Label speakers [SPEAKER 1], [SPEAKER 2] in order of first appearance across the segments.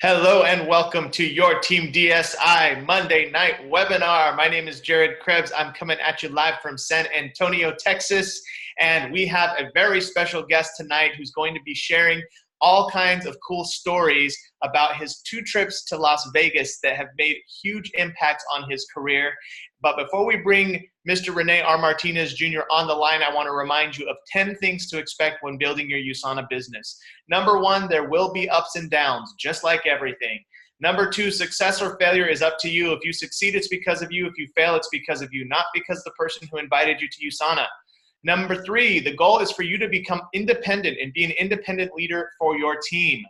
[SPEAKER 1] Hello and welcome to your Team DSI Monday night webinar. My name is Jared Krebs. I'm coming at you live from San Antonio, Texas. And we have a very special guest tonight who's going to be sharing all kinds of cool stories about his 2 trips to Las Vegas that have made huge impacts on his career. But before we bring Mr. Rene R. Martinez Jr. on the line, I want to remind you of 10 things to expect when building your USANA business. Number 1, there will be ups and downs, just like everything. Number 2, success or failure is up to you. If you succeed, it's because of you. If you fail, it's because of you, not because of the person who invited you to USANA. Number 3, the goal is for you to become independent and be an independent leader for your team.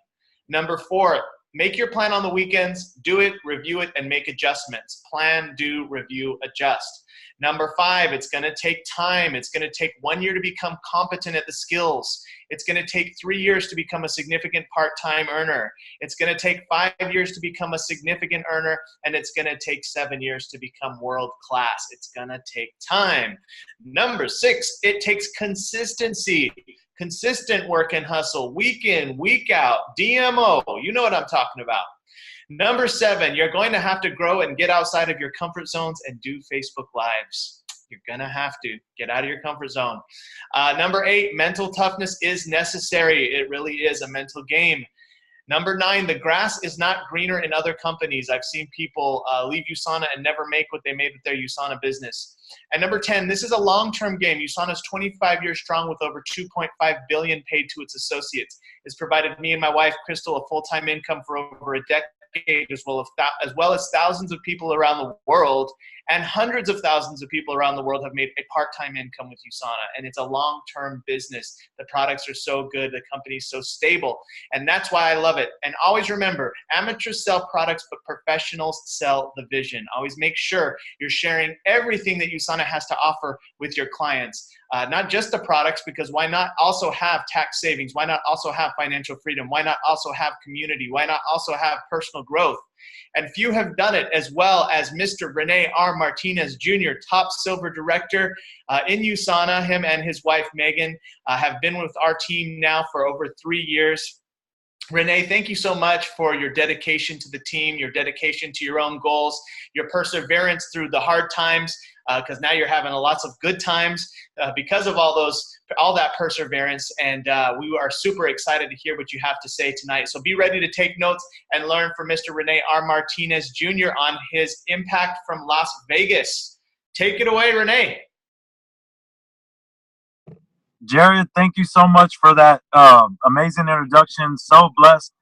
[SPEAKER 1] Number 4, make your plan on the weekends, do it, review it, and make adjustments. Plan, do, review, adjust. Number 5, it's going to take time. It's going to take 1 year to become competent at the skills. It's going to take 3 years to become a significant part-time earner. It's going to take 5 years to become a significant earner, and it's going to take 7 years to become world-class. It's going to take time. Number 6, it takes consistency. Consistent work and hustle, week in, week out, DMO. You know what I'm talking about. Number 7, you're going to have to grow and get outside of your comfort zones and do Facebook Lives. You're going to have to get out of your comfort zone. Number 8, mental toughness is necessary. It really is a mental game. Number 9, the grass is not greener in other companies. I've seen people leave USANA and never make what they made with their USANA business. And number 10, this is a long-term game. USANA is 25 years strong with over $2.5 billion paid to its associates. It's provided me and my wife, Crystal, a full-time income for over a decade, as well as thousands of people around the world, and hundreds of thousands of people around the world have made a part-time income with USANA, and it's a long-term business. The products are so good, the company is so stable, and that's why I love it. And always remember, amateurs sell products, but professionals sell the vision. Always make sure you're sharing everything that USANA has to offer with your clients. Not just the products, because why not also have tax savings? Why not also have financial freedom? Why not also have community? Why not also have personal growth? And few have done it, as well as Mr. Rene R. Martinez Jr., top silver director in USANA. Him and his wife, Megan, have been with our team now for over 3 years. Rene, thank you so much for your dedication to the team, your dedication to your own goals, your perseverance through the hard times, because now you're having lots of good times because of all that perseverance. And we are super excited to hear what you have to say tonight. So be ready to take notes and learn from Mr. Rene R. Martinez Jr. on his impact from Las Vegas. Take it away, Rene.
[SPEAKER 2] Jared, thank you so much for that amazing introduction. So blessed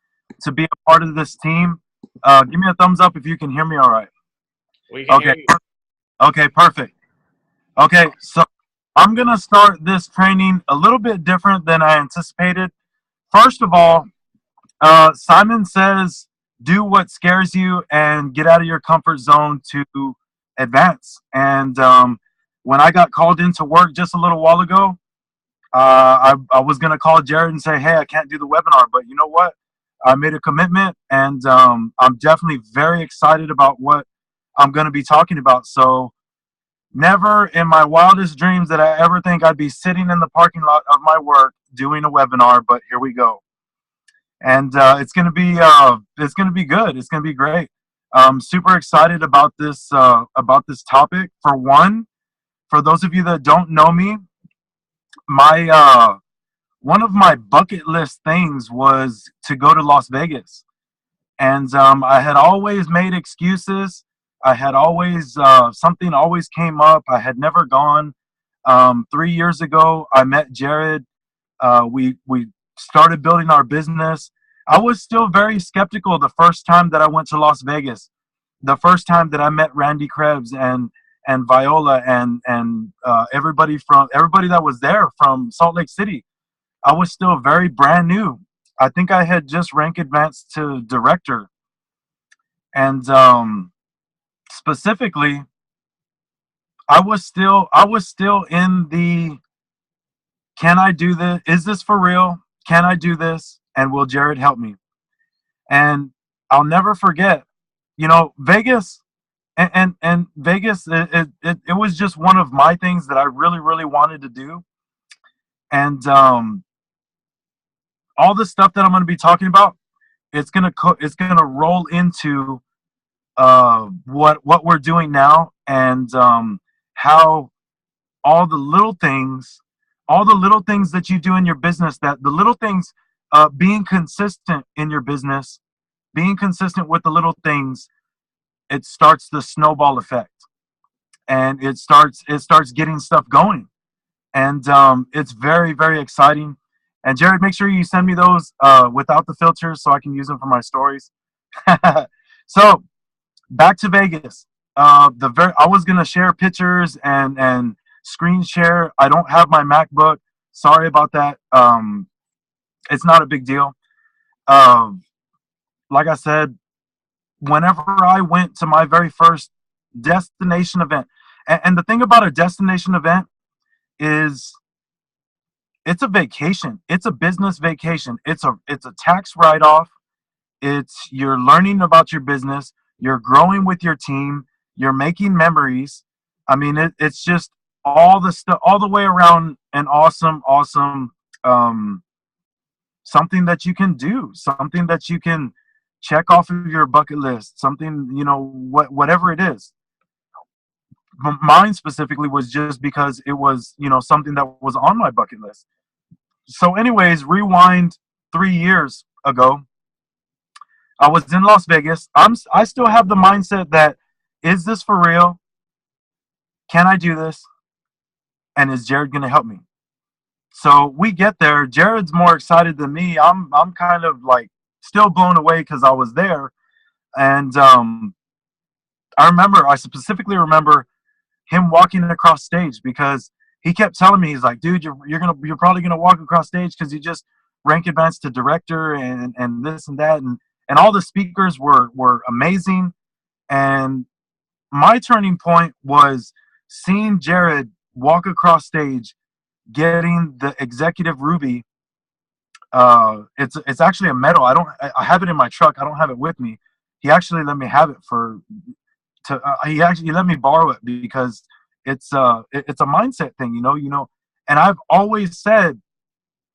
[SPEAKER 2] to be a part of this team. Give me a thumbs up if you can hear me all right.
[SPEAKER 1] We can hear you.
[SPEAKER 2] Okay, perfect. Okay, so I'm going to start this training a little bit different than I anticipated. First of all, Simon says, do what scares you and get out of your comfort zone to advance. And when I got called into work just a little while ago, I was going to call Jared and say, hey, I can't do the webinar, but you know what? I made a commitment, and I'm definitely very excited about what I'm going to be talking about. So never in my wildest dreams did I ever think I'd be sitting in the parking lot of my work doing a webinar, but here we go. And it's going to be good. It's going to be great. I'm super excited about this topic. For one, for those of you that don't know me, one of my bucket list things was to go to Las Vegas, and I had always made excuses. I had always something always came up. I had never gone. 3 years ago, I met Jared. We started building our business. I was still very skeptical the first time that I went to Las Vegas, the first time that I met Randy Krebs and Viola and everybody that was there from Salt Lake City. I was still very brand new. I think I had just rank advanced to director. And specifically, I was still in the, can I do this? Is this for real? Can I do this? And will Jared help me? And I'll never forget, Vegas. And Vegas, it was just one of my things that I really, really wanted to do. And all the stuff that I'm going to be talking about, it's gonna roll into what we're doing now, and how all the little things, that you do in your business, that the little things, being consistent in your business, being consistent with the little things, it starts the snowball effect, and it starts getting stuff going, and it's very, very exciting. And Jared, make sure you send me those without the filters so I can use them for my stories. So back to Vegas. I was gonna share pictures and screen share. I don't have my MacBook. Sorry about that. It's not a big deal. Um, like I said, whenever I went to my very first destination event, and the thing about a destination event is it's a vacation. It's a business vacation. It's a tax write off. It's You're learning about your business. You're growing with your team. You're making memories. I mean, it's just all the stuff, all the way around, an awesome something that you can do, something that you can check off of your bucket list, something, whatever it is. Mine specifically was just because it was, something that was on my bucket list. So, anyways, rewind 3 years ago. I was in Las Vegas. I still have the mindset that, is this for real? Can I do this? And is Jared going to help me? So we get there. Jared's more excited than me. I'm kind of like still blown away because I was there, and I specifically remember him walking across stage, because he kept telling me, he's like, dude, you're probably gonna walk across stage because you just rank advanced to director, and this and that, and all the speakers were amazing. And my turning point was seeing Jared walk across stage, getting the executive ruby. It's actually a medal. I have it in my truck. I don't have it with me. He actually let me have it he actually let me borrow it, because it's a mindset thing, And I've always said,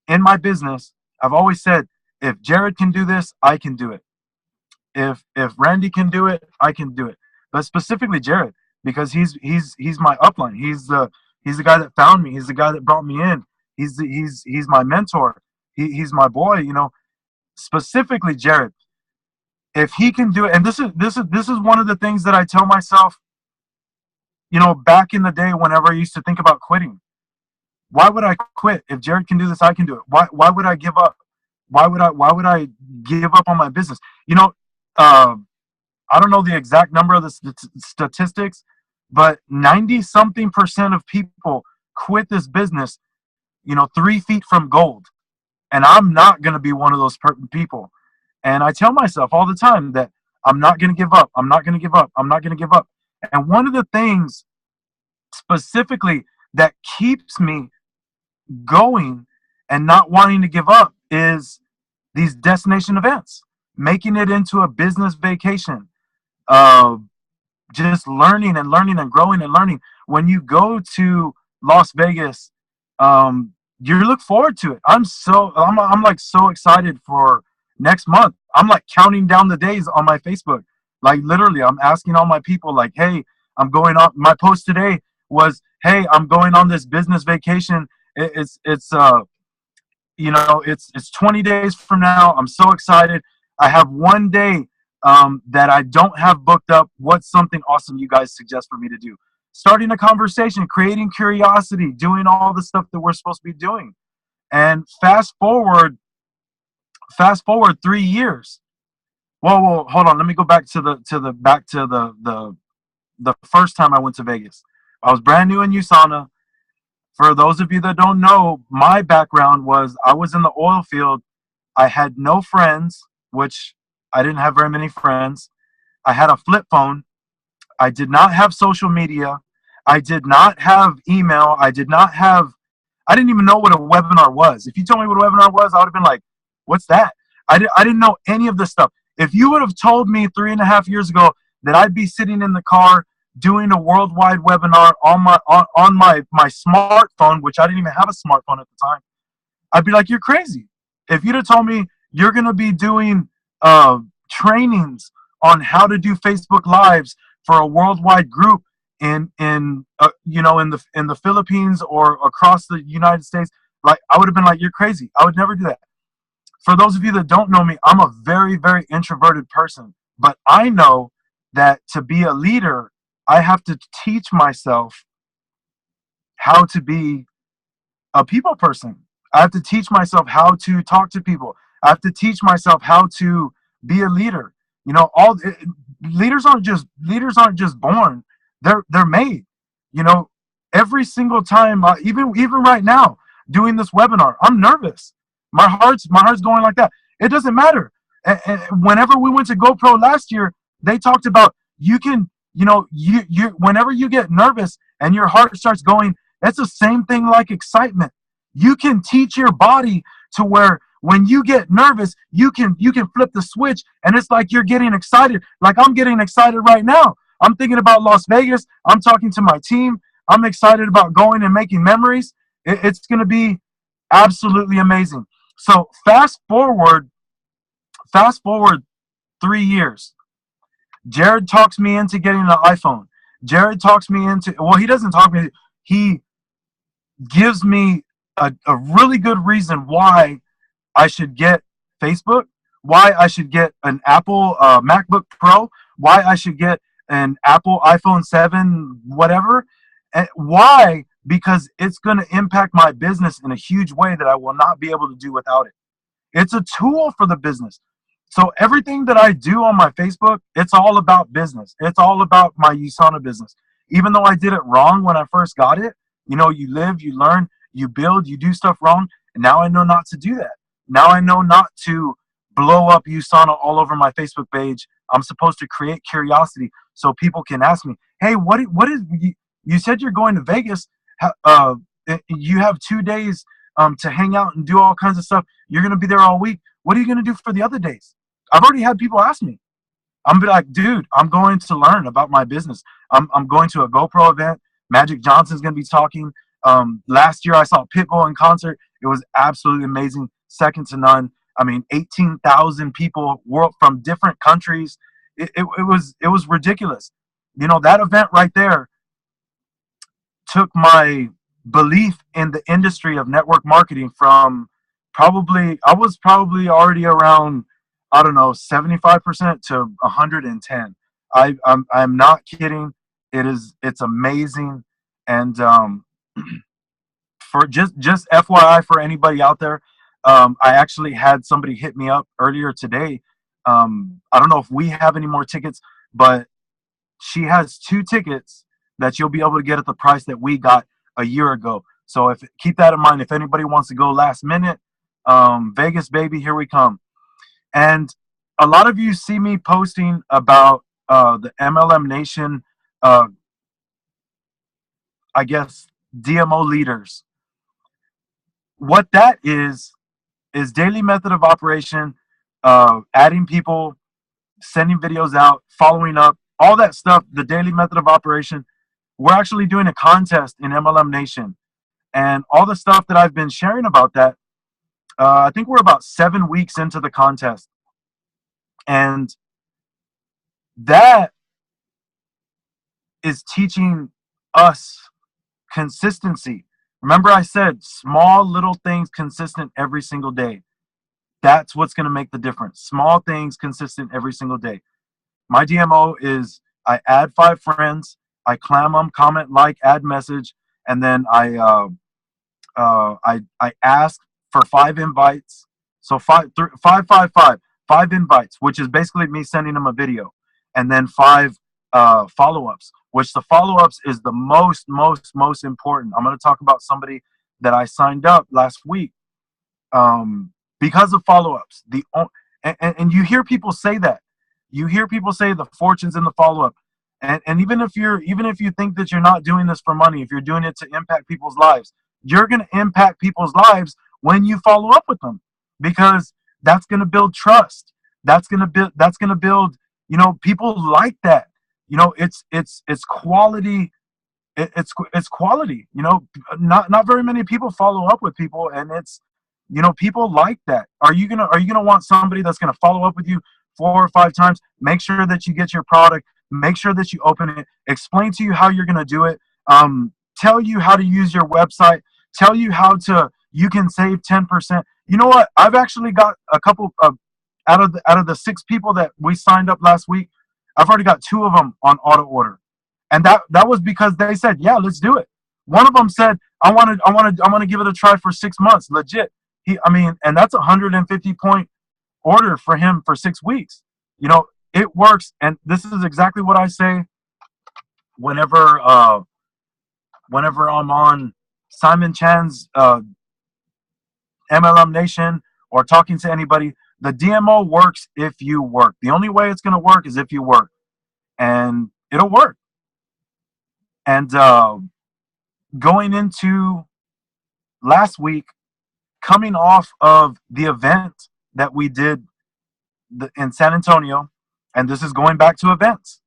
[SPEAKER 2] in my business, if Jared can do this, I can do it. If Randy can do it, I can do it. But specifically Jared, because he's my upline. He's the guy that found me. He's the guy that brought me in. He's my mentor. He's my boy. Specifically Jared. If he can do it, and this is one of the things that I tell myself. Back in the day, whenever I used to think about quitting, why would I quit? If Jared can do this, I can do it. Why would I give up? Why would I give up on my business? I don't know the exact number of the statistics, but 90-something% of people quit this business, 3 feet from gold. And I'm not going to be one of those people. And I tell myself all the time that I'm not going to give up. I'm not going to give up. I'm not going to give up. And one of the things specifically that keeps me going and not wanting to give up is these destination events, making it into a business vacation. Just learning and learning and growing and learning. When you go to Las Vegas, you look forward to it. I'm like so excited for next month. I'm like counting down the days on my Facebook. Like literally, I'm asking all my people, like, hey, I'm going on. My post today was, hey, I'm going on this business vacation. It's 20 days from now. I'm so excited. I have one day that I don't have booked up. What's something awesome you guys suggest for me to do? Starting a conversation, creating curiosity, doing all the stuff that we're supposed to be doing. And fast forward 3 years. Whoa, hold on. Let me go back to the first time I went to Vegas. I was brand new in USANA. For those of you that don't know, my background was I was in the oil field. I had no friends, which I didn't have very many friends. I had a flip phone. I did not have social media. I did not have email. I didn't even know what a webinar was. If you told me what a webinar was, I would have been like, what's that? I didn't know any of this stuff. If you would have told me 3.5 years ago that I'd be sitting in the car doing a worldwide webinar on my smartphone, which I didn't even have a smartphone at the time, I'd be like, you're crazy. If you'd have told me you're going to be doing trainings on how to do Facebook Lives for a worldwide group in the Philippines or across the United States. Like, I would have been like, you're crazy. I would never do that. For those of you that don't know me, I'm a very, very introverted person. But I know that to be a leader, I have to teach myself how to be a people person. I have to teach myself how to talk to people. I have to teach myself how to be a leader. Leaders aren't just born. They're made. You know, every single time, even right now, doing this webinar, I'm nervous. My heart's going like that. It doesn't matter. And whenever we went to GoPro last year, they talked about you can, you whenever you get nervous and your heart starts going, that's the same thing like excitement. You can teach your body to where when you get nervous, you can flip the switch and it's like you're getting excited. Like I'm getting excited right now. I'm thinking about Las Vegas. I'm talking to my team. I'm excited about going and making memories. It's going to be absolutely amazing. So fast forward 3 years. Jared talks me into getting an iPhone. Jared talks me into, well, he doesn't talk me, he gives me a really good reason why I should get Facebook, why I should get an Apple MacBook Pro, why I should get an Apple iPhone 7, whatever. And why? Because it's going to impact my business in a huge way that I will not be able to do without it. It's a tool for the business. So everything that I do on my Facebook, it's all about business. It's all about my USANA business. Even though I did it wrong when I first got it, you live, you learn, you build, you do stuff wrong. And now I know not to do that. Now I know not to blow up USANA all over my Facebook page. I'm supposed to create curiosity so people can ask me, hey, what is, you said you're going to Vegas. You have 2 days to hang out and do all kinds of stuff. You're going to be there all week. What are you going to do for the other days? I've already had people ask me. I'm be like, dude, I'm going to learn about my business. I'm going to a GoPro event. Magic Johnson's going to be talking. Last year I saw Pitbull in concert. It was absolutely amazing, second to none. I mean, 18,000 people from different countries. It was ridiculous. That event right there took my belief in the industry of network marketing from I was probably already around, I don't know, 75% to 110. I'm not kidding. It's amazing. And for just FYI for anybody out there, I actually had somebody hit me up earlier today. I don't know if we have any more tickets, but she has 2 tickets that you'll be able to get at the price that we got a year ago. So keep that in mind. If anybody wants to go last minute, Vegas, baby, here we come. And a lot of you see me posting about the MLM Nation, I guess, DMO leaders. What that is daily method of operation, adding people, sending videos out, following up, all that stuff, the daily method of operation. We're actually doing a contest in MLM Nation. And all the stuff that I've been sharing about that, I think we're about 7 weeks into the contest. And that is teaching us consistency. Remember I said small little things consistent every single day. That's what's going to make the difference. Small things consistent every single day. My DMO is I add 5 friends, I clam them, comment, like, add message, and then I ask for 5 invites. So 5 invites, which is basically me sending them a video, and then 5 follow-ups, which the follow-ups is the most important. I'm going to talk about somebody that I signed up last week because of follow-ups. And you hear people say that. You hear people say the fortune's in the follow-up. And even if you think that you're not doing this for money, if you're doing it to impact people's lives, you're going to impact people's lives when you follow up with them, because that's going to build trust. That's going to build, people like that. It's quality. It's quality. Not very many people follow up with people, and You know, people like that. Are you gonna want somebody that's gonna follow up with you 4 or 5 times? Make sure that you get your product. Make sure that you open it. Explain to you how you're gonna do it. Tell you how to use your website. Tell you how to. You can save 10%. You know what? I've actually got a couple of out of the 6 people that we signed up last week. I've already got 2 of them on auto order, and that was because they said, "Yeah, let's do it." One of them said, "I want to give it a try for 6 months." Legit. And that's a 150 point order for him for 6 weeks. You know, it works, and this is exactly what I say whenever whenever I'm on Simon Chan's MLM Nation or talking to anybody. The DMO works if you work. The only way it's going to work is if you work, and it'll work. And going into last week, coming off of the event that we did in San Antonio, and this is going back to events.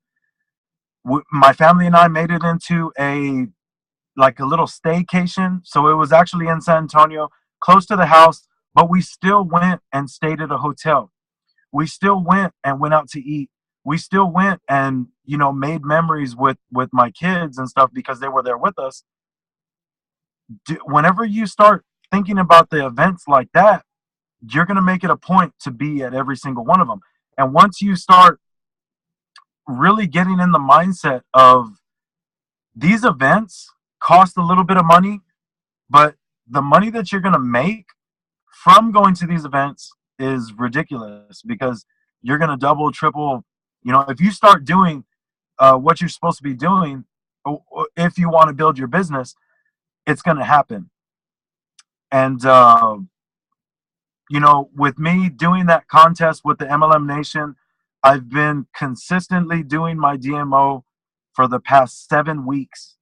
[SPEAKER 2] My family and I made it into a little staycation. So it was actually in San Antonio, close to the house, but we still went and stayed at a hotel. We still went out to eat. We still went and, made memories with my kids and stuff because they were there with us. Whenever you start thinking about the events like that, you're going to make it a point to be at every single one of them. And once you start really getting in the mindset of these events cost a little bit of money, but the money that you're going to make from going to these events is ridiculous because you're going to double, triple. If you start doing what you're supposed to be doing, if you want to build your business, it's going to happen. And, with me doing that contest with the MLM Nation, I've been consistently doing my DMO for the past 7 weeks.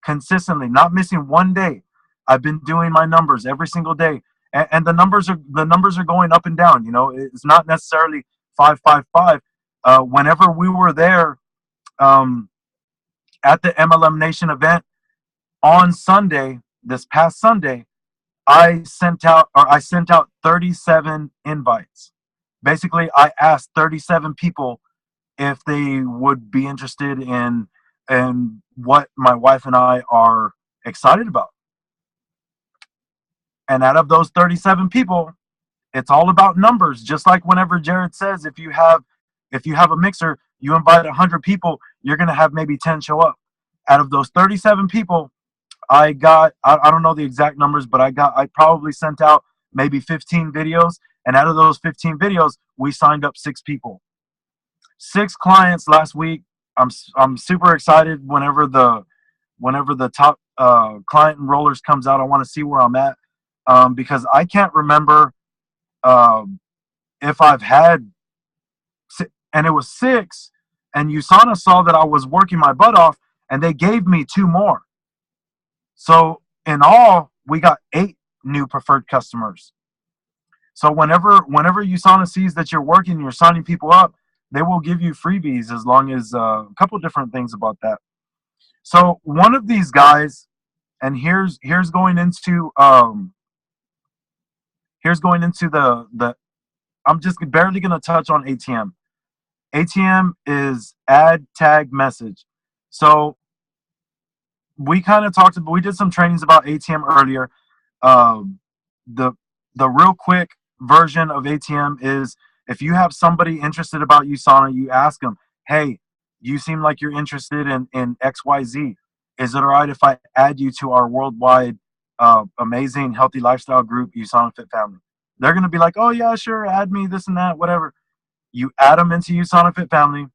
[SPEAKER 2] Consistently, not missing one day. I've been doing my numbers every single day. And the numbers are going up and down. It's not necessarily 555. Whenever we were there at the MLM Nation event on Sunday, this past Sunday, I sent out 37 invites. Basically, I asked 37 people if they would be interested in what my wife and I are excited about. And out of those 37 people, it's all about numbers. Just like whenever Jared says, if you have a mixer, you invite 100 people, you're going to have maybe 10 show up. Out of those 37 people, I don't know the exact numbers, but I probably sent out maybe 15 videos. And out of those 15 videos, we signed up 6 people. 6 clients last week. I'm super excited whenever the top client enrollers comes out. I want to see where I'm at because I can't remember if I've had, and it was 6, and USANA saw that I was working my butt off, and they gave me 2 more. So in all, we got 8 new preferred customers. So whenever USANA sees that you're working, you're signing people up, they will give you freebies as long as a couple different things about that. So one of these guys, and here's going into the I'm just barely going to touch on ATM. ATM is add, tag, message. So we kind of we did some trainings about ATM earlier. The real quick version of ATM is if you have somebody interested about USANA, you ask them, hey, you seem like you're interested in XYZ. Is it all right if I add you to our worldwide amazing healthy lifestyle group, USANA Fit Family? They're going to be like, oh, yeah, sure, add me, this and that, whatever. You add them into USANA Fit Family,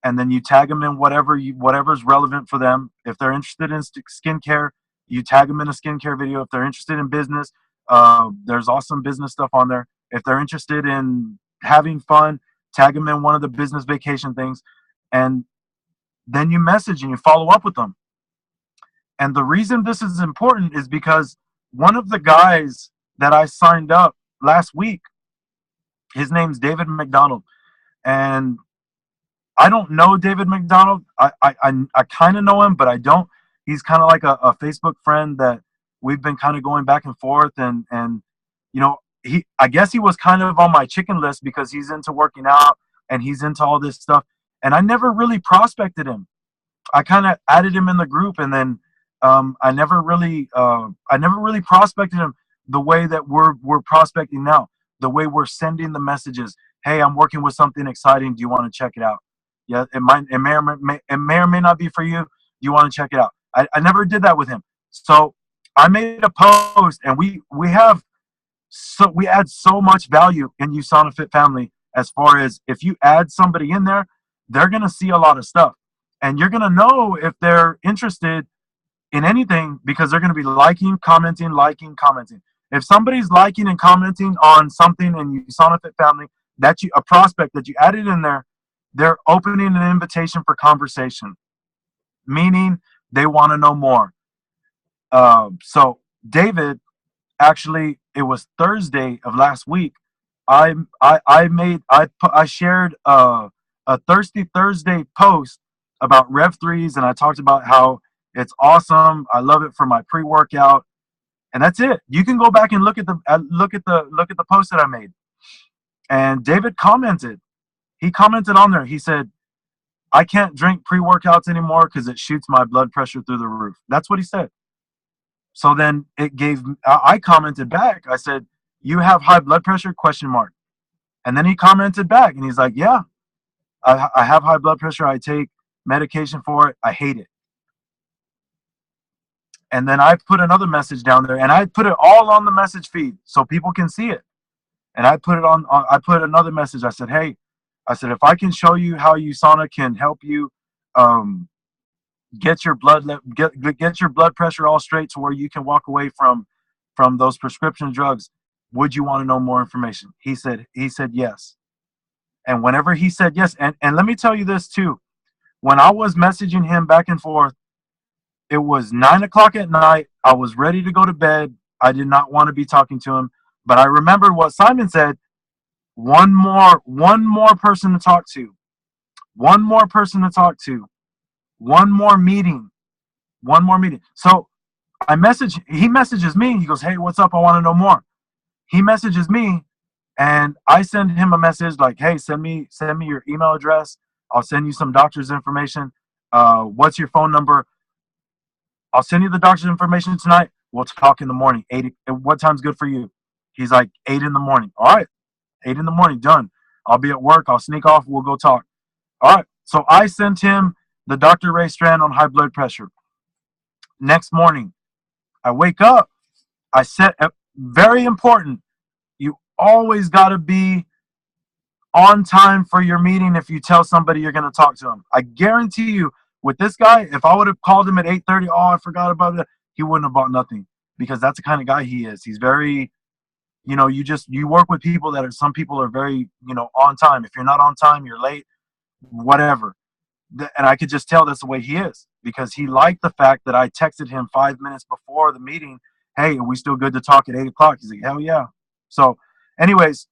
[SPEAKER 2] and then you tag them in whatever's relevant for them. If they're interested in skincare, you tag them in a skincare video. If they're interested in business, there's awesome business stuff on there. If they're interested in having fun, tag them in one of the business vacation things. And then you message and you follow up with them. And the reason this is important is because one of the guys that I signed up last week, his name's David McDonald. And I don't know David McDonald. I kind of know him, but I don't. He's kind of like a Facebook friend that we've been kind of going back and forth. And I guess he was kind of on my chicken list because he's into working out and he's into all this stuff. And I never really prospected him. I kind of added him in the group, and then I never really prospected him the way that we're prospecting now. The way we're sending the messages. Hey, I'm working with something exciting. Do you want to check it out? Yeah, it may or may not be for you. Do you want to check it out? I never did that with him. So I made a post, and we add so much value in USANA Fit Family. As far as if you add somebody in there, they're gonna see a lot of stuff, and you're gonna know if they're interested in anything because they're gonna be liking, commenting. If somebody's liking and commenting on something in USANA Fit Family a prospect that you added in there, they're opening an invitation for conversation, meaning they want to know more. So David, actually, it was Thursday of last week. I shared a Thirsty Thursday post about Rev 3s, and I talked about how it's awesome. I love it for my pre-workout, and that's it. You can go back and look at the post that I made. And David commented. He commented on there. He said, "I can't drink pre-workouts anymore because it shoots my blood pressure through the roof." That's what he said. So then I commented back. I said, "You have high blood pressure?" And then he commented back, and he's like, "Yeah, I have high blood pressure. I take medication for it. I hate it." And then I put another message down there, and I put it all on the message feed so people can see it. And I put another message. I said, "Hey," I said, "if I can show you how USANA can help you get your blood pressure all straight to where you can walk away from those prescription drugs, would you want to know more information?" He said yes. And whenever he said yes, and let me tell you this too, when I was messaging him back and forth, it was 9 o'clock at night. I was ready to go to bed. I did not want to be talking to him, but I remembered what Simon said. One more person to talk to. One more person to talk to. One more meeting. So he messages me. He goes, "Hey, what's up? I want to know more." He messages me, and I send him a message like, "Hey, send me your email address. I'll send you some doctor's information. What's your phone number? I'll send you the doctor's information tonight. We'll talk in the morning. 8. What time's good for you?" He's like, 8 in the morning. All right, 8 in the morning, done. I'll be at work. I'll sneak off. We'll go talk. All right. So I sent him the Dr. Ray Strand on high blood pressure. Next morning, I wake up. I said, very important, you always got to be on time for your meeting if you tell somebody you're going to talk to them. I guarantee you, with this guy, if I would have called him at 8:30, oh, I forgot about it, he wouldn't have bought nothing, because that's the kind of guy he is. He's very, you work with people some people are very, on time. If you're not on time, you're late, whatever. And I could just tell that's the way he is, because he liked the fact that I texted him 5 minutes before the meeting, "Hey, are we still good to talk at 8 o'clock?" He's like, "Hell yeah." So anyways,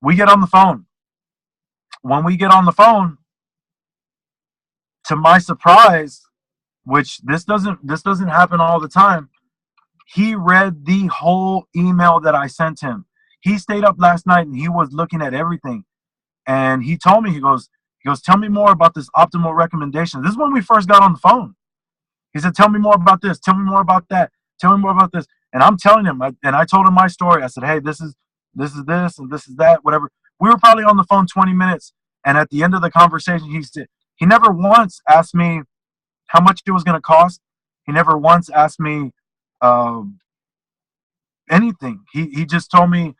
[SPEAKER 2] we get on the phone. When we get on the phone, to my surprise, which this doesn't happen all the time, he read the whole email that I sent him. He stayed up last night and he was looking at everything. And he told me, he goes, "Tell me more about this optimal recommendation." This is when we first got on the phone. He said, "Tell me more about this. Tell me more about that. Tell me more about this." And I'm telling him, and I told him my story. I said, "Hey, this is this, and this is that, whatever." We were probably on the phone 20 minutes. And at the end of the conversation, he never once asked me how much it was going to cost. He never once asked me anything. He just told me,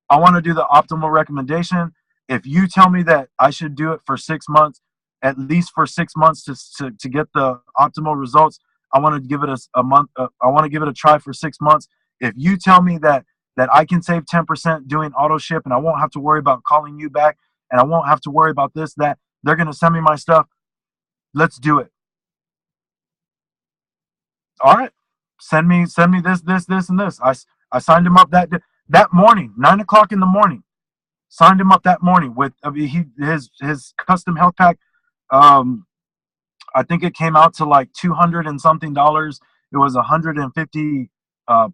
[SPEAKER 2] "I want to do the optimal recommendation. If you tell me that I should do it for 6 months, at least for 6 months to get the optimal results, I want to give it a month. I want to give it a try for 6 months. If you tell me that I can save 10% doing auto ship, and I won't have to worry about calling you back, and I won't have to worry about this, that, they're going to send me my stuff. Let's do it." All right. Send me this, and this. I signed him up that morning, 9 o'clock in the morning. Signed him up that morning with his custom health pack. I think it came out to like $200 and something. It was 150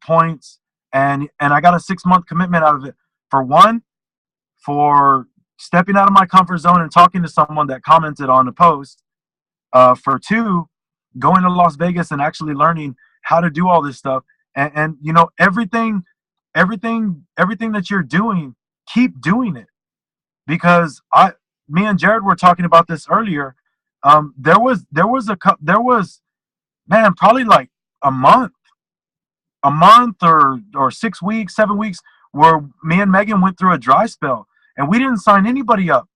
[SPEAKER 2] points, and I got a 6-month commitment out of it. For one, for stepping out of my comfort zone and talking to someone that commented on the post. For two, going to Las Vegas and actually learning how to do all this stuff. And you know, everything that you're doing, keep doing it. Because me and Jared were talking about this earlier. There was man, probably like a month or 6 weeks, 7 weeks, where me and Megan went through a dry spell and we didn't sign anybody up.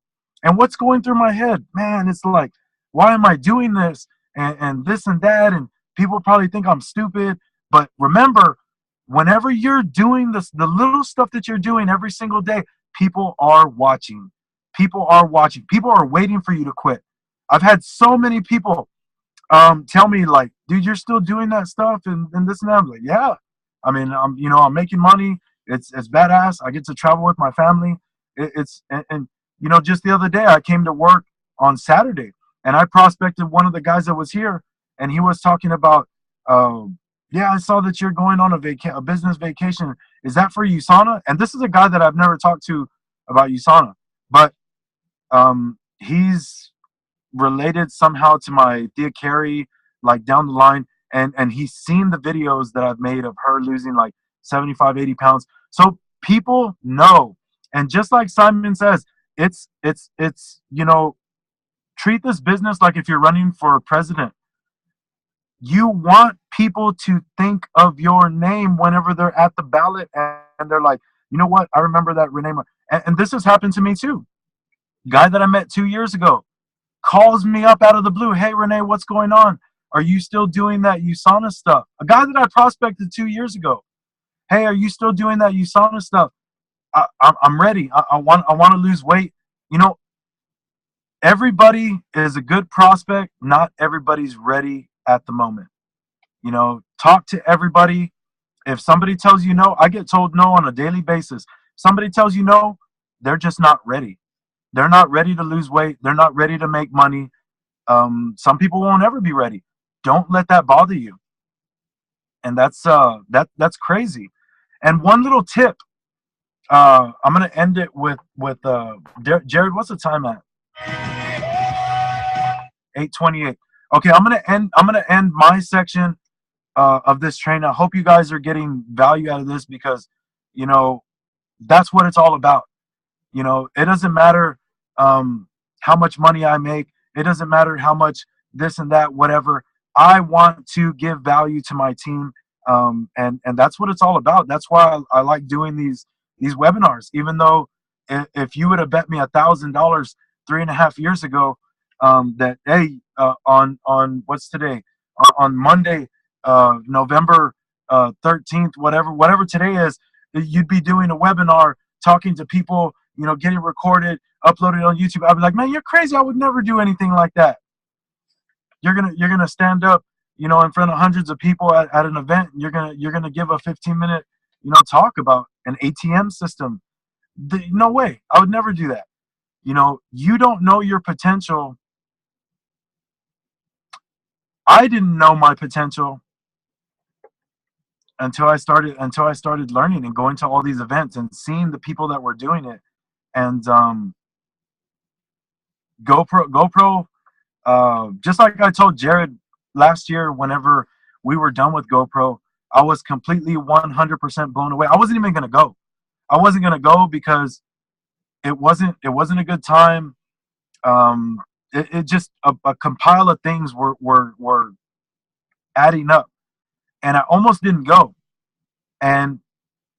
[SPEAKER 2] And what's going through my head, man, it's like, why am I doing this and this and that? And people probably think I'm stupid. But remember, whenever you're doing this, the little stuff that you're doing every single day, people are watching. People are watching. People are waiting for you to quit. I've had so many people tell me like, dude, you're still doing that stuff and this and that. I'm like, yeah. I mean, I'm making money. It's badass. I get to travel with my family. And you know, just the other day I came to work on Saturday and I prospected one of the guys that was here, and he was talking about, yeah, I saw that you're going on a business vacation. Is that for USANA? And this is a guy that I've never talked to about USANA, but he's related somehow to my Thea Carey, like down the line, and he's seen the videos that I've made of her losing like 75, 80 pounds. So people know. And just like Simon says, it's you know, treat this business like if you're running for president. You want people to think of your name whenever they're at the ballot and they're like, you know what, I remember that Renee. And this has happened to me too. Guy that I met 2 years ago calls me up out of the blue. Hey, Renee, what's going on? Are you still doing that USANA stuff? A guy that I prospected 2 years ago. Hey, are you still doing that USANA stuff? I'm ready. I want to lose weight. You know, everybody is a good prospect. Not everybody's ready at the moment. You know, talk to everybody. If somebody tells you no, I get told no on a daily basis. Somebody tells you no, they're just not ready. They're not ready to lose weight. They're not ready to make money. Some people won't ever be ready. Don't let that bother you. And that's crazy. And one little tip. I'm gonna end it with Jared. What's the time at? 8:28. Okay, I'm gonna end my section of this train. I hope you guys are getting value out of this, because you know that's what it's all about. You know, it doesn't matter how much money I make. It doesn't matter how much this and that, whatever. I want to give value to my team, and that's what it's all about. That's why I like doing these webinars. Even though if you would have bet me $1,000 3.5 years ago that hey, on what's today, on Monday, November 13th, whatever today is, you'd be doing a webinar talking to people, you know, getting recorded, uploaded on YouTube, I'd be like, man, you're crazy. I would never do anything like that. You're gonna stand up, you know, in front of hundreds of people at an event, and you're gonna give a 15-minute, you know, talk about an ATM system. No way. I would never do that. You know, you don't know your potential. I didn't know my potential until I started learning and going to all these events and seeing the people that were doing it. And GoPro, just like I told Jared last year, whenever we were done with GoPro, I was completely 100% blown away. I wasn't even gonna go. I wasn't gonna go because it wasn't a good time. It just a compile of things were adding up, and I almost didn't go. And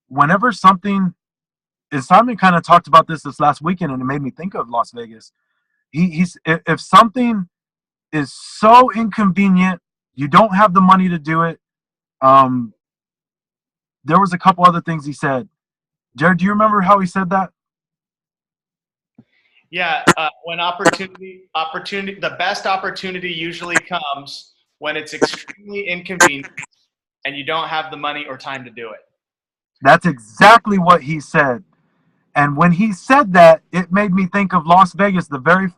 [SPEAKER 2] whenever something, and Simon kind of talked about this last weekend, and it made me think of Las Vegas. If something is so inconvenient, you don't have the money to do it. There was a couple other things he said. Jared, do you remember how he said that?
[SPEAKER 1] Yeah, when opportunity, the best opportunity usually comes when it's extremely inconvenient and you don't have the money or time to do it.
[SPEAKER 2] That's exactly what he said. And when he said that, it made me think of Las Vegas. Well,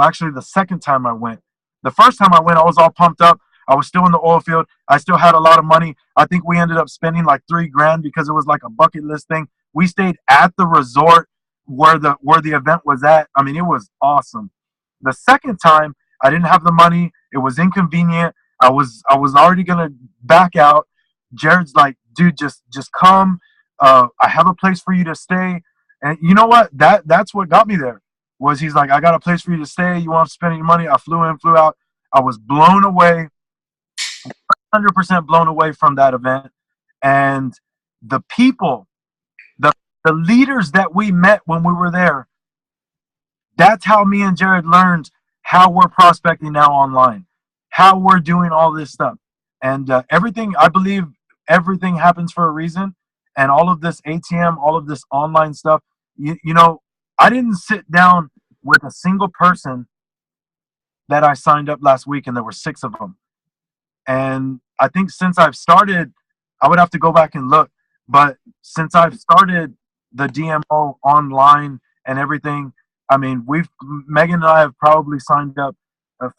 [SPEAKER 2] actually, the second time I went. The first time I went, I was all pumped up. I was still in the oil field. I still had a lot of money. I think we ended up spending like $3,000 because it was like a bucket list thing. We stayed at the resort where the event was at. I mean, it was awesome. The second time, I didn't have the money. It was inconvenient. I was already gonna back out. Jared's like, dude, just come. I have a place for you to stay. And you know what? That's what got me there. Was he's like, I got a place for you to stay. You want to spend any money? I flew in, flew out. I was blown away, 100% blown away from that event. And the people, the the leaders that we met when we were there, that's how me and Jared learned how we're prospecting now online, how we're doing all this stuff. And everything, I believe everything happens for a reason. And all of this ATM, all of this online stuff, you know, I didn't sit down with a single person that I signed up last week, and there were 6 of them. And I think since I've started, I would have to go back and look, but since I've started the DMO online and everything, I mean, Megan and I have probably signed up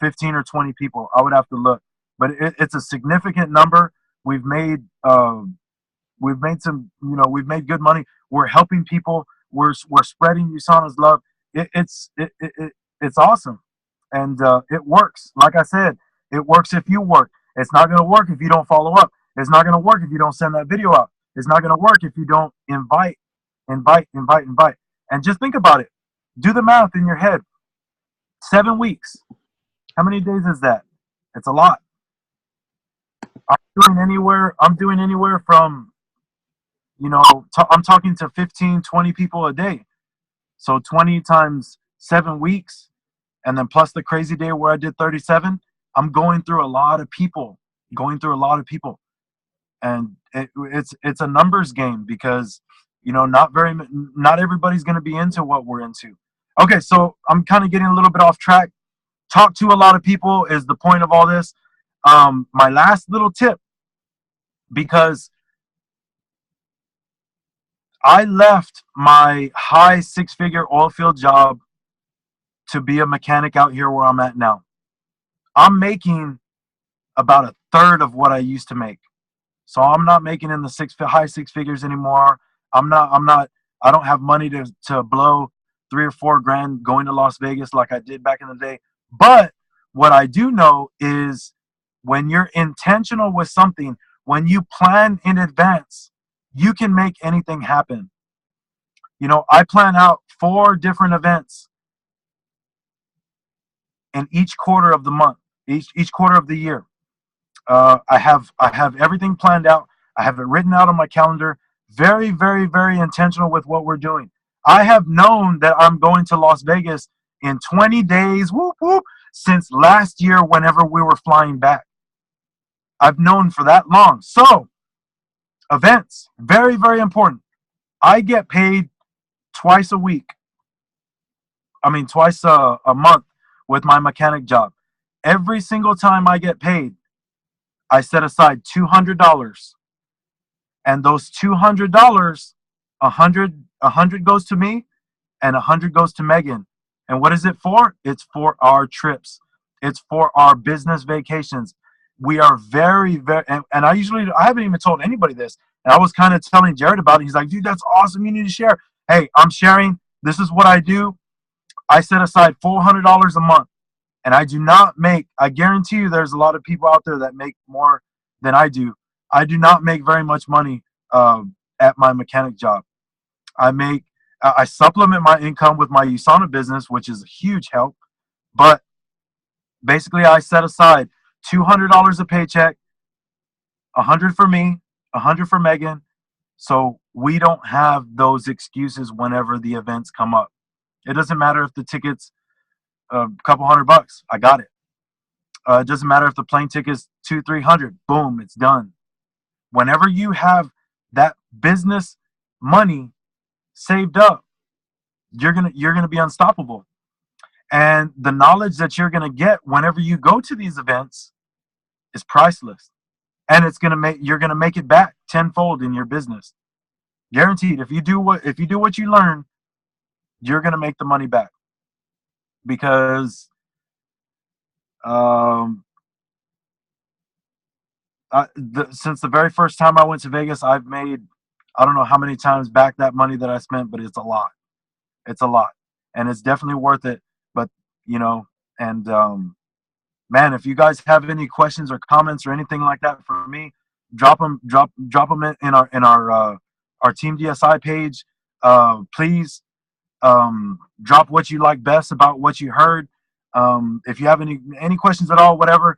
[SPEAKER 2] 15 or 20 people. I would have to look, but it's a significant number. We've made some, we've made good money. We're helping people. We're spreading USANA's love. It's awesome, and it works. Like I said, it works if you work. It's not going to work if you don't follow up. It's not going to work if you don't send that video out. It's not going to work if you don't invite. And just think about it. Do the math in your head. 7 weeks. How many days is that? It's a lot. I'm doing anywhere from, I'm talking to 15, 20 people a day. So 20 times 7 weeks, and then plus the crazy day where I did 37, I'm going through a lot of people, and it's a numbers game because not everybody's going to be into what we're into. Okay, so I'm kind of getting a little bit off track. Talk to a lot of people is the point of all this. My last little tip, because I left my high 6-figure oil field job to be a mechanic out here where I'm at now. I'm making about a third of what I used to make. So I'm not making in the high 6 figures anymore. I don't have money to blow 3 or 4 grand going to Las Vegas like I did back in the day. But what I do know is when you're intentional with something, when you plan in advance, you can make anything happen. I plan out 4 different events in each quarter of the month, each quarter of the year. I have everything planned out. I have it written out on my calendar. Very, very, very intentional with what we're doing. I have known that I'm going to Las Vegas in 20 days, whoop, whoop, since last year whenever we were flying back. I've known for that long. So, events, very, very important. I get paid twice a week. Twice a month with my mechanic job. Every single time I get paid, I set aside $200, and those $200, 100 goes to me, and 100 goes to Megan. And what is it for? It's for our trips. It's for our business vacations. We are very, very, and I haven't even told anybody this. And I was kind of telling Jared about it. He's like, dude, that's awesome. You need to share. Hey, I'm sharing. This is what I do. I set aside $400 a month. And I do not make, I guarantee you there's a lot of people out there that make more than I do. I do not make very much money at my mechanic job. I supplement my income with my USANA business, which is a huge help. But basically, I set aside $200 a paycheck, 100 for me, 100 for Megan. So we don't have those excuses whenever the events come up. It doesn't matter if the ticket's a couple $100. I got it. It doesn't matter if the plane ticket's $200-300. Boom, it's done. Whenever you have that business money saved up, you're gonna be unstoppable. And the knowledge that you're gonna get whenever you go to these events is priceless. And you're gonna make it back tenfold in your business. Guaranteed. If you do what you learn, you're gonna make the money back. Because since the very first time I went to Vegas, I've made, I don't know how many times back that money that I spent, but it's a lot. It's a lot, and it's definitely worth it. But you know, and man, if you guys have any questions or comments or anything like that for me, drop them in our Team DSI page. Please drop what you like best about what you heard. If you have any questions at all, whatever,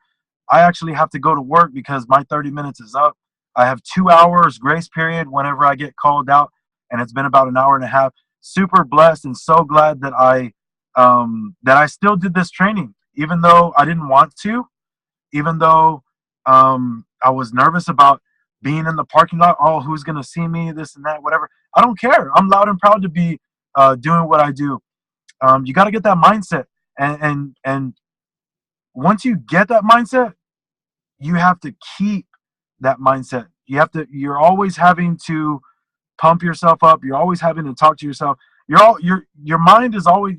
[SPEAKER 2] I actually have to go to work because my 30 minutes is up. I have 2 hours grace period whenever I get called out, and it's been about an hour and a half. Super blessed and so glad that I still did this training, even though I didn't want to, even though I was nervous about being in the parking lot. Oh, who's gonna see me? This and that, whatever. I don't care. I'm loud and proud to be doing what I do. You got to get that mindset, and once you get that mindset, you have to keep that mindset. You're always having to pump yourself up. You're always having to talk to yourself. Your mind is always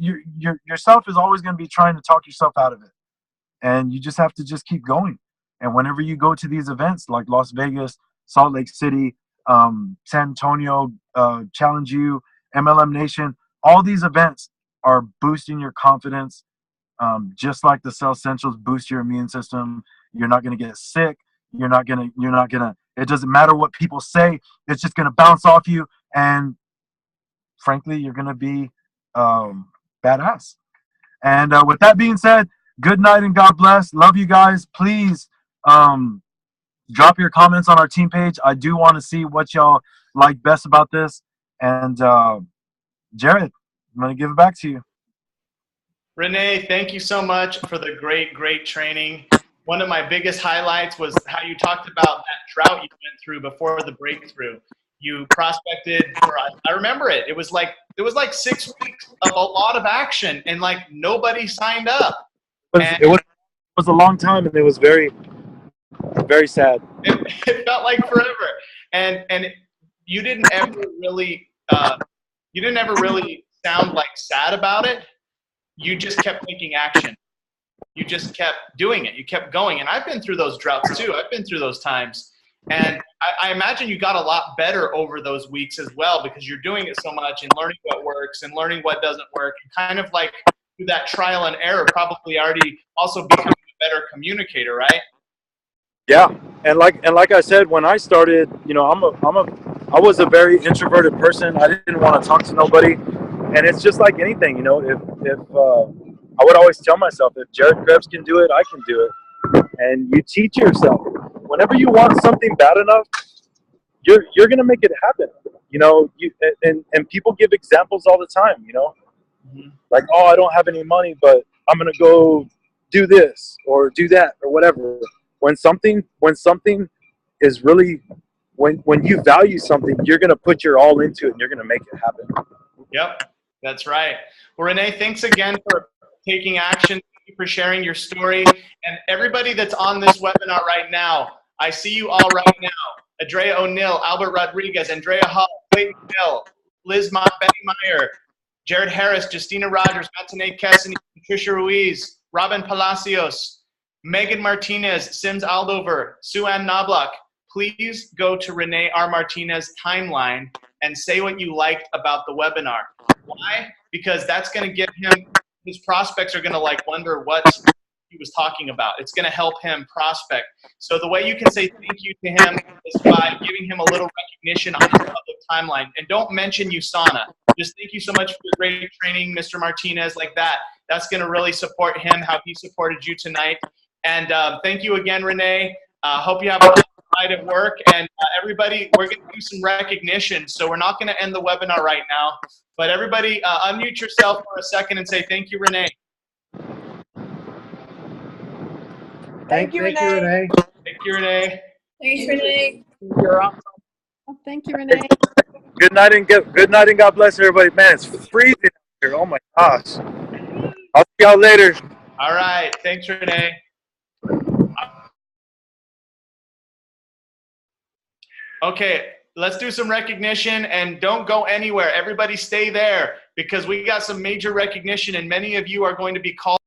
[SPEAKER 2] yourself is always going to be trying to talk yourself out of it, and you just have to just keep going. And whenever you go to these events like Las Vegas, Salt Lake City, San Antonio, Challenge U, MLM Nation, all these events are boosting your confidence, just like the Cell Essentials boost your immune system. You're not going to get sick. You're not going to, it doesn't matter what people say. It's just going to bounce off you. And frankly, you're going to be badass. And with that being said, good night and God bless. Love you guys. Please drop your comments on our team page. I do want to see what y'all like best about this. And Jared, I'm going to give it back to you.
[SPEAKER 1] Renee, thank you so much for the great training. One of my biggest highlights was how you talked about that drought you went through before the breakthrough. You prospected for, I remember it. It was like 6 weeks of a lot of action, and like nobody signed up.
[SPEAKER 2] It was a long time, and it was very, very sad.
[SPEAKER 1] It felt like forever, and you didn't ever really sound like sad about it. You just kept taking action. You just kept doing it. You kept going. And I've been through those droughts too. I've been through those times. And I imagine you got a lot better over those weeks as well, because you're doing it so much and learning what works and learning what doesn't work. And kind of like through that trial and error, probably already also becoming a better communicator, right?
[SPEAKER 2] Yeah. And like I said, when I started, you know, I was a very introverted person. I didn't want to talk to nobody. And it's just like anything, you know, if I would always tell myself, if Jared Krebs can do it, I can do it. And you teach yourself, whenever you want something bad enough, you're going to make it happen. You know, and people give examples all the time, you know, like, oh, I don't have any money, but I'm going to go do this or do that or whatever. When something is really, when you value something, you're going to put your all into it and you're going to make it happen.
[SPEAKER 1] Yep, that's right. Well, Renee, thanks again for taking action. Thank you for sharing your story. And everybody that's on this webinar right now, I see you all right now. Andrea O'Neill, Albert Rodriguez, Andrea Hall, Clayton Hill, Liz Mott, Benny Meyer, Jared Harris, Justina Rogers, Matinee Kessany, Patricia Ruiz, Robin Palacios, Megan Martinez, Sims Aldover, Sue-Ann Knobloch. Please go to Renee R. Martinez timeline and say what you liked about the webinar. Why? Because that's going to give him, his prospects are going to like wonder what he was talking about. It's going to help him prospect. So the way you can say thank you to him is by giving him a little recognition on the public timeline. And don't mention USANA. Just thank you so much for your great training, Mr. Martinez, like that. That's going to really support him, how he supported you tonight. And thank you again, Renee. Hope you have a night of work. And everybody, we're going to do some recognition. So we're not going to end the webinar right now. But everybody, unmute yourself for a second and say thank you, Renee.
[SPEAKER 3] Thank you, Renee.
[SPEAKER 1] Thank you, Renee.
[SPEAKER 3] Thanks, Renee.
[SPEAKER 4] You're awesome.
[SPEAKER 3] Oh, thank you, Renee.
[SPEAKER 2] Good night and God bless everybody. Man, it's freezing here. Oh my gosh. I'll see y'all later.
[SPEAKER 1] All right. Thanks, Renee. Okay, let's do some recognition, and don't go anywhere. Everybody stay there, because we got some major recognition, and many of you are going to be called